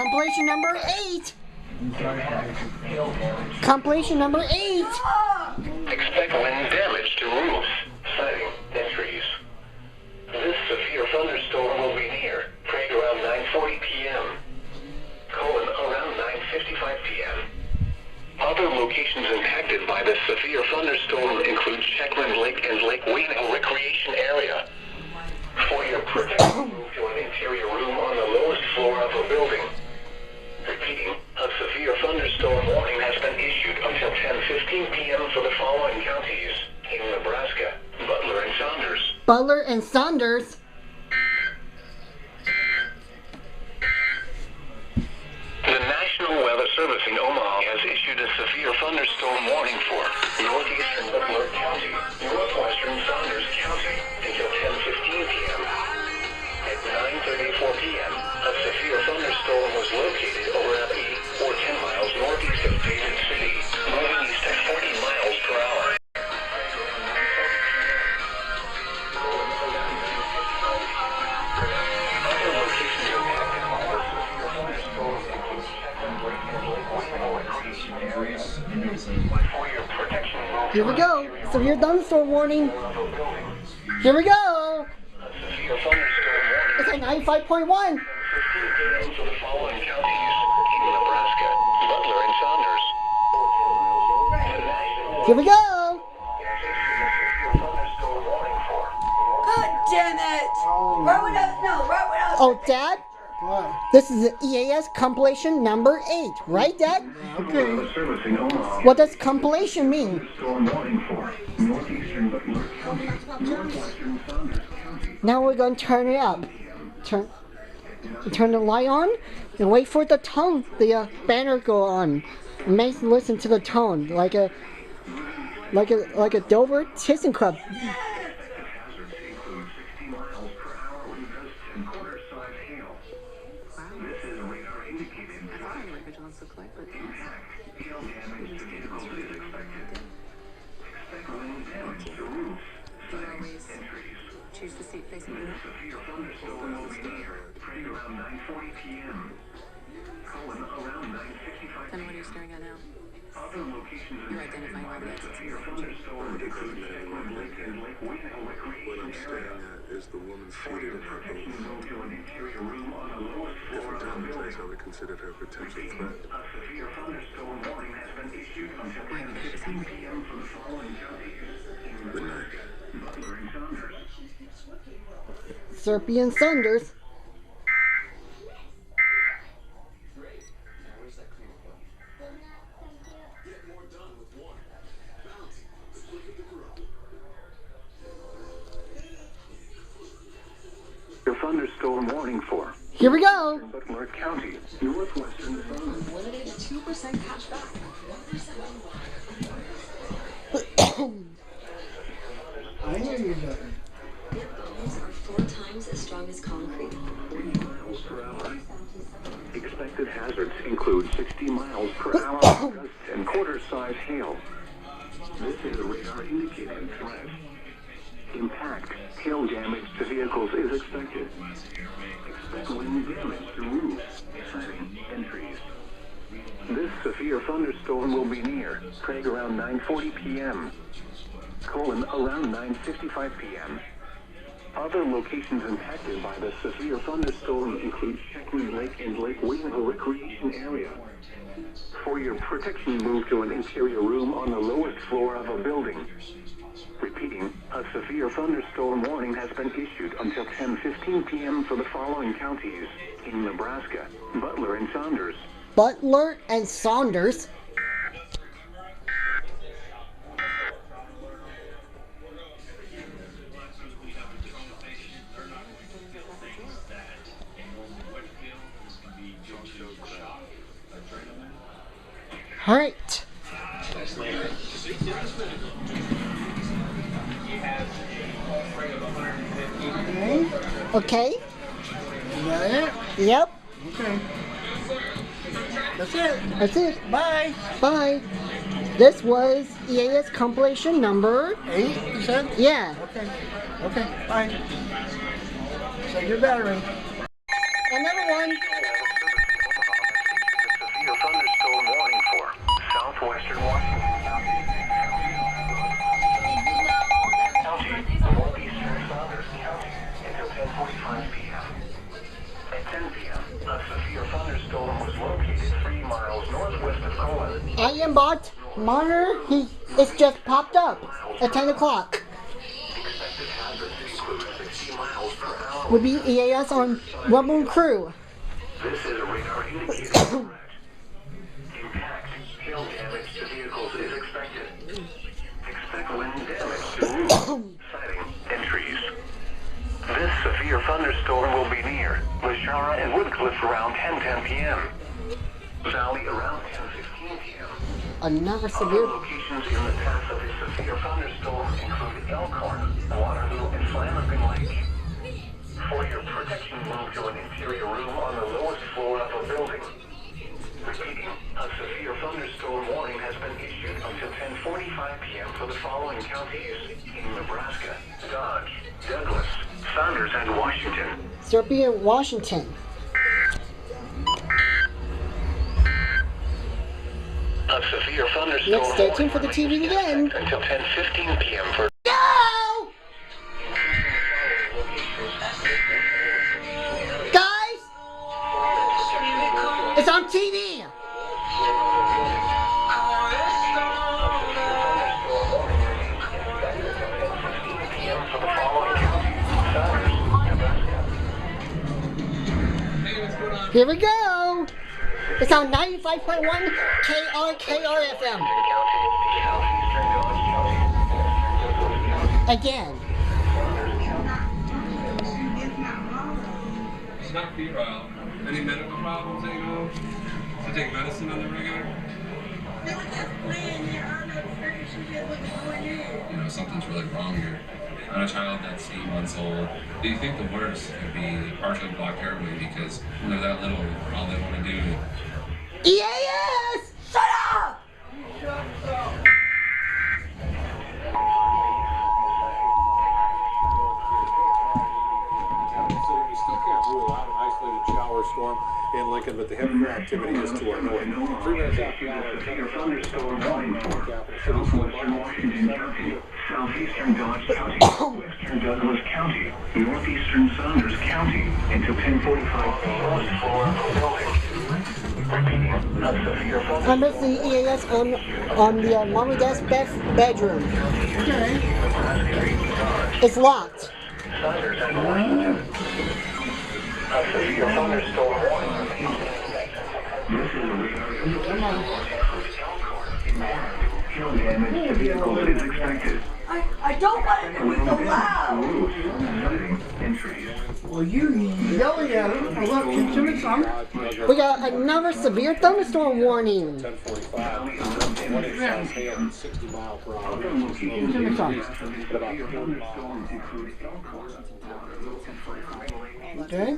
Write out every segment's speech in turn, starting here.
Compilation number 8. Compilation number 8. Expect wind damage to roofs, siding, and trees. This severe thunderstorm will be near Prague around 9:40 p.m. Around 9:55 p.m. Other locations impacted by this severe thunderstorm include Checkland Lake and Lake Wayne Recreation Area. For your protection, move to an interior room on the lowest floor of a building. Repeating, a severe thunderstorm warning has been issued until 10:15 p.m. for the following counties in Nebraska: Butler and Saunders. Butler and Saunders. The National Weather Service in Omaha has issued a severe thunderstorm warning for northeastern Butler County, northwestern Saunders County until 10:15 p.m. At 9:34 p.m., a severe thunderstorm was located around 8 or 10 miles northeast of David City, moving east at 40 miles per hour. Other locations impacted by the severe thunderstorm include Checkland Lake and Lake Wayne Recreation Area. For your protection, Here we go. Severe thunderstorm warning. Here we go. a severe thunderstorm warning. It's at 95.1. 15 p.m. for the following counties in Nebraska: Butler and Saunders. Here we go. God damn it! Oh, Dad, What? this is the EAS Compilation number 8, right, Dad? Okay. Servicing Omaha. What does compilation mean? Storm warning for northeastern Butler County, northwestern Saunders County. Now we're going to turn it up. Turn the light on and wait for the tone, the banner go on. And make listen to the tone, like a Dover ThyssenKrupp. Hazards include 60 miles per hour wind gusts and quarter-size hail. This is radar indicated threat. Impact, hail damage to vehicles is expected. Expect wind damage to roofs, sidings, and trees. Choose the seat facing the This severe thunderstorm will be near Prague around 9:40 p.m. Around 9:55 Then what are you staring at now? Other locations You're identifying all the exits. severe thunderstorm include Checkland Lake and Lake Wayne Recreation Area. Is the woman For seated your in her protection, boat? move to an interior room on the lowest floor of the Different building. commentators have considered her a potential threat. A severe thunderstorm warning has been issued until 10:15 p.m. for the following counties in Nebraska: Butler and Saunders. Serpian Saunders. Your thunderstorm warning for Here we go. Butler County, northwestern Saunders. Limited 2% cash back. I hear you, Doctor. Bones are 4 times as strong as concrete. 40 miles per hour. Expected hazards include 60 miles per hour gusts and quarter-size hail. This is a radar indicating threat. Impact, hail damage to vehicles is expected. Expect wind damage to roofs, siding, and trees. This severe thunderstorm will be near Prague around 9:40 p.m. Around 9:55 p.m. Other locations impacted by the severe thunderstorm include Checkland Lake and Lake Wayne Recreation Area. For your protection, move to an interior room on the lowest floor of a building. Repeating, a severe thunderstorm warning has been issued until 10:15 p.m. for the following counties in Nebraska: Butler and Saunders. Butler and Saunders. All right. Okay. Is that it? Yep. Okay. That's it. That's it. Bye. Bye. This was EAS Compilation number. 8, you said? Yeah. Okay. Okay. Bye. Save your battery. Another one. severe thunderstorm warning for southwestern Washington County, northeastern Saunders County until 10:45 p.m. At 10 p.m., a severe thunderstorm was located 3 miles northwest of Colon. I am bot monitor. It's just popped up at 10 o'clock. Expected hazards include 60 miles per hour. Would be EAS on Rumble Crew. This is a radar indicator threat. Impact, hail damage to vehicles is expected. Expect wind damage to roofs, siding, and trees. This severe thunderstorm will be near Lashara and Woodcliff around 10:10 p.m. Valley around 10:15 p.m. Another Other severe. locations in the path of a severe thunderstorm include Elkhorn, Waterloo, and Flanagan Lake. For your protection, move to an interior room on the lowest floor of a building. Repeating, a severe thunderstorm warning has been issued until 10:45 p.m. for the following counties in Nebraska, Dodge, Douglas, Saunders, and Washington. Serbia, Washington. A severe thunderstorm Let's stay tuned for the TV again. until 10:15 p.m. for No! Guys! It's on TV! Here we go! It's on 95.1 KRKR FM. Again. It's not febrile. Any medical problems that you know? Do you take medicine on the regular? You know, something's really wrong here. On a child that's 8 months old, do you think the worst could be partially blocked airway because when they're that little, all they want to do EAS! Shut up! We still can't rule out an isolated shower storm in Lincoln, but the heavier activity is to our north. 3 minutes after the hour, severe thunderstorm warning for southwestern Washington County, southeastern Dodge County, western Douglas County, northeastern Saunders County until 10:45 p.m. floor of the building. Repeating, a severe I'm missing EAS on the mom and dad's bedroom. Okay. It's locked. Saunders and Washington. A severe thunderstorm warning. This is a radar. Hail damage to vehicles is expected. I don't want it to be so loud. Roofs, siding, and trees. Well, you yelling at him. Well, look, can you some? We got another severe thunderstorm warning. 10:45. 20 south hail at 60 miles per hour. Give me some. At about 40 miles. Storms include Elkhorn, Waterloo, and Flanagan Lake. Okay.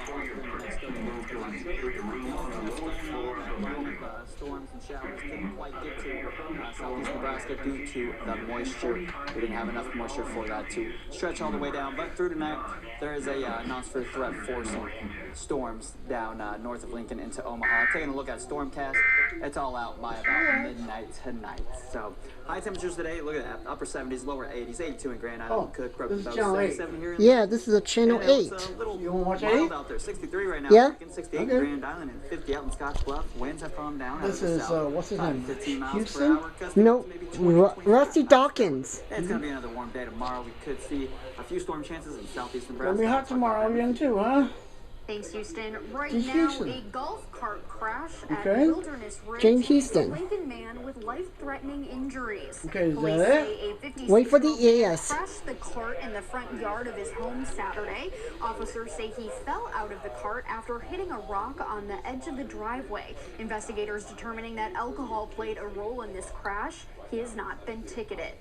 For your protection, move to an interior room on the lowest floor of the building. Storms and showers didn't quite get to southeast Nebraska due to the moisture. We didn't have enough moisture for that to stretch all the way down. But through tonight, there is a announced for threat for some storms down north of Lincoln into Omaha. Taking a look at Stormcast, it's all out by about midnight tonight. So high temperatures today, look at that, upper 70s, lower 80s, 82 in Grand Island. Oh, Could this is about Channel 8. 77 here. Yeah, this is a channel And it's 8. a little You wanna watch mild 8? out there. 63 right now. Yeah. Lincoln, 68 Okay. in Grand Island, and 50 out in Scotch Bluff. Winds have calmed down. This out of the is, south. what's his name? 15 miles Houston? per hour. Gusting No, to maybe 20, 25 Rusty miles. Dawkins. It's going to be another warm day tomorrow. We could see a few storm chances in southeast Gonna Nebraska. be hot tomorrow again too, huh? Thanks, Houston. Right James now, Houston. a golf cart crash at Okay. Wilderness Ridge. James Houston. A Lincoln man with life-threatening injuries. Okay, is Police that say a 56-year-old Wait for the man EAS. crashed the cart in the front yard of his home Saturday. Officers say he fell out of the cart after hitting a rock on the edge of the driveway. Investigators determining that alcohol played a role in this crash. He has not been ticketed.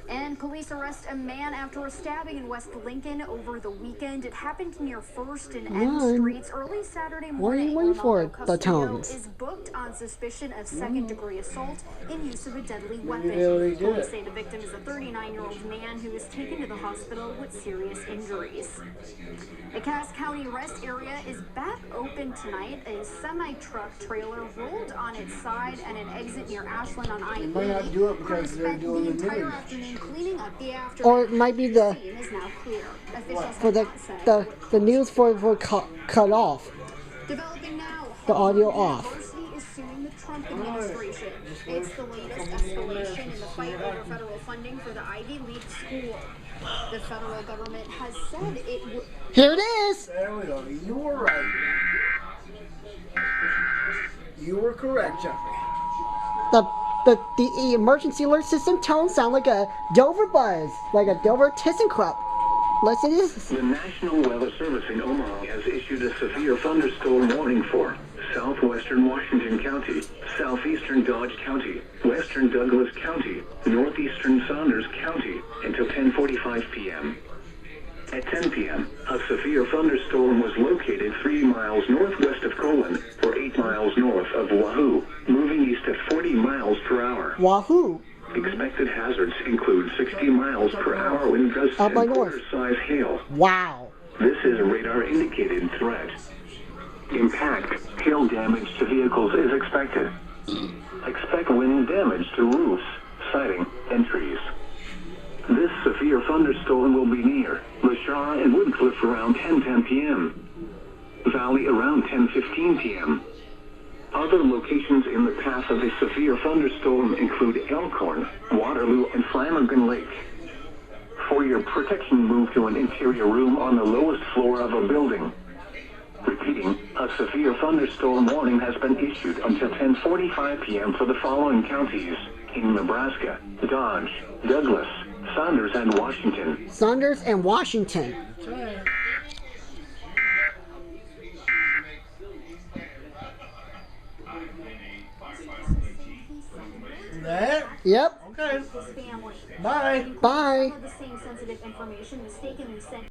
And police arrest a man after a stabbing in West Lincoln over the weekend. It happened near 1st and N Streets early Saturday morning. What are you waiting for, the Castillo tones? is booked on suspicion of second-degree assault and use of a deadly weapon. Really good. Police say the victim is a 39-year-old man who was taken to the hospital with serious injuries. The Cass County rest area is back open tonight. A semi-truck trailer rolled on its side at an exit near Ashland on I-80. They might not do it because they're Spent doing the the entire news. afternoon cleaning up the aftermath. Or it might be the Scene is now clear. Officials for have not said the news for cut off. Developing now, The audio Harvard off. University is suing the Trump administration. It's the latest escalation in the fight over federal funding for the Ivy League school. The federal government has said it would. Here it is. There we go. You were right. You were correct, Jeffrey. The emergency alert system tone sound like a Dover buzz, like a Dover ThyssenKrupp. Listen to this. The National Weather Service in Omaha has issued a severe thunderstorm warning for southwestern Washington County, southeastern Dodge County, western Douglas County, northeastern Saunders County until 10:45 p.m. At 10 p.m., a severe thunderstorm was located 3 miles northwest of Colon or 8 miles north of Wahoo, moving east at 40 miles per hour. Wahoo! Expected hazards include 60 miles per hour wind gusts Up by and north. quarter-size hail. Wow! This is a radar-indicated threat. Impact, hail damage to vehicles is expected. Expect wind damage to roofs, siding, and trees. This severe thunderstorm will be near LaShaw and Woodcliff around 10:10 p.m. Valley around 10:15 p.m. Other locations in the path of a severe thunderstorm include Elkhorn, Waterloo, and Flanagan Lake. For your protection, move to an interior room on the lowest floor of a building. Repeating, a severe thunderstorm warning has been issued until 10:45 p.m. for the following counties in Nebraska: Dodge, Douglas, Saunders, and Washington. Saunders and Washington. That? Yep. Okay. Family. Bye. Bye. Some of the same sensitive information mistakenly sent